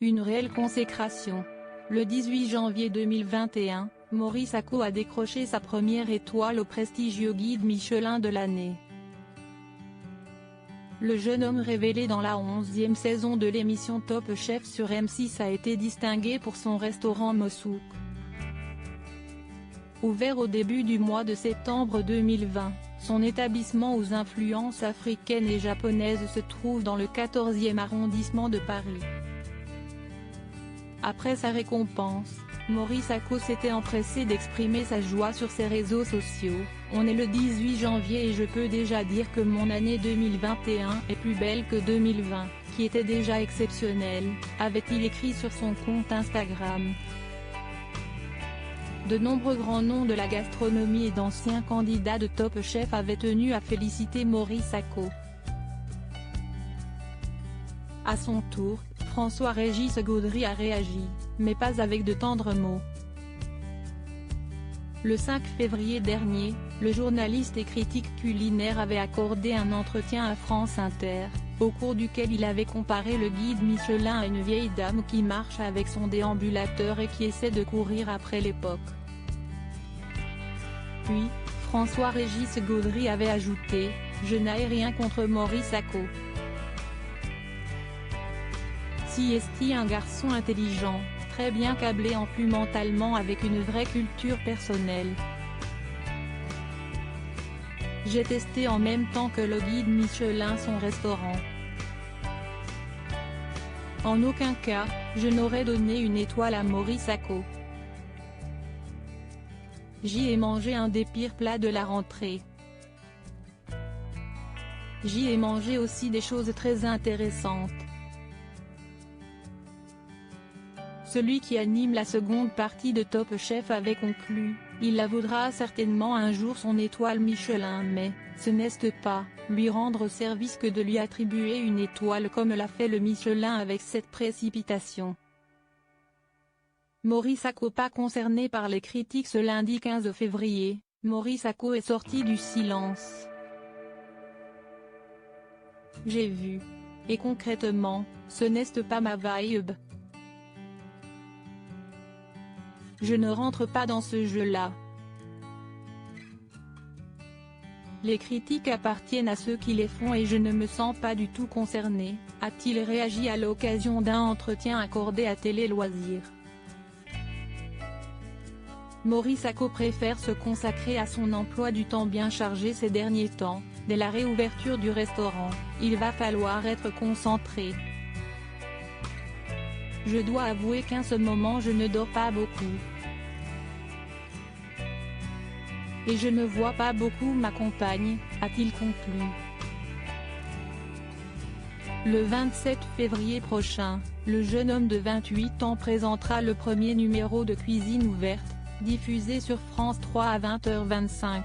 Une réelle consécration. Le 18 janvier 2021, Maurice Sacco a décroché sa première étoile au prestigieux guide Michelin de l'année. Le jeune homme révélé dans la 11e saison de l'émission Top Chef sur M6 a été distingué pour son restaurant Mossouk. Ouvert au début du mois de septembre 2020, son établissement aux influences africaines et japonaises se trouve dans le 14e arrondissement de Paris. Après sa récompense, Maurice Sacco s'était empressé d'exprimer sa joie sur ses réseaux sociaux. « On est le 18 janvier et je peux déjà dire que mon année 2021 est plus belle que 2020, qui était déjà exceptionnelle », avait-il écrit sur son compte Instagram. De nombreux grands noms de la gastronomie et d'anciens candidats de Top Chef avaient tenu à féliciter Maurice Sacco. À son tour, François-Régis Gaudry a réagi, mais pas avec de tendres mots. Le 5 février dernier, le journaliste et critique culinaire avait accordé un entretien à France Inter, au cours duquel il avait comparé le guide Michelin à une vieille dame qui marche avec son déambulateur et qui essaie de courir après l'époque. Puis, François-Régis Gaudry avait ajouté « Je n'ai rien contre Maurice Sacco. Si est un garçon intelligent, très bien câblé en plus mentalement avec une vraie culture personnelle. J'ai testé en même temps que le guide Michelin son restaurant. En aucun cas, je n'aurais donné une étoile à Maurice Sacco. J'y ai mangé un des pires plats de la rentrée. J'y ai mangé aussi des choses très intéressantes. Celui qui anime la seconde partie de Top Chef avait conclu, il la vaudra certainement un jour son étoile Michelin mais, ce n'est pas, lui rendre service que de lui attribuer une étoile comme l'a fait le Michelin avec cette précipitation. Maurice Sacco pas concerné par les critiques ce lundi 15 février, Maurice Sacco est sorti du silence. J'ai vu. Et concrètement, ce n'est pas ma vibe. Je ne rentre pas dans ce jeu-là. Les critiques appartiennent à ceux qui les font et je ne me sens pas du tout concerné, a-t-il réagi à l'occasion d'un entretien accordé à Télé Loisirs. Maurice Sacco préfère se consacrer à son emploi du temps bien chargé ces derniers temps. Dès la réouverture du restaurant, il va falloir être concentré. Je dois avouer qu'en ce moment je ne dors pas beaucoup. Et je ne vois pas beaucoup ma compagne, a-t-il conclu. Le 27 février prochain, le jeune homme de 28 ans présentera le premier numéro de Cuisine ouverte, diffusé sur France 3 à 20h25.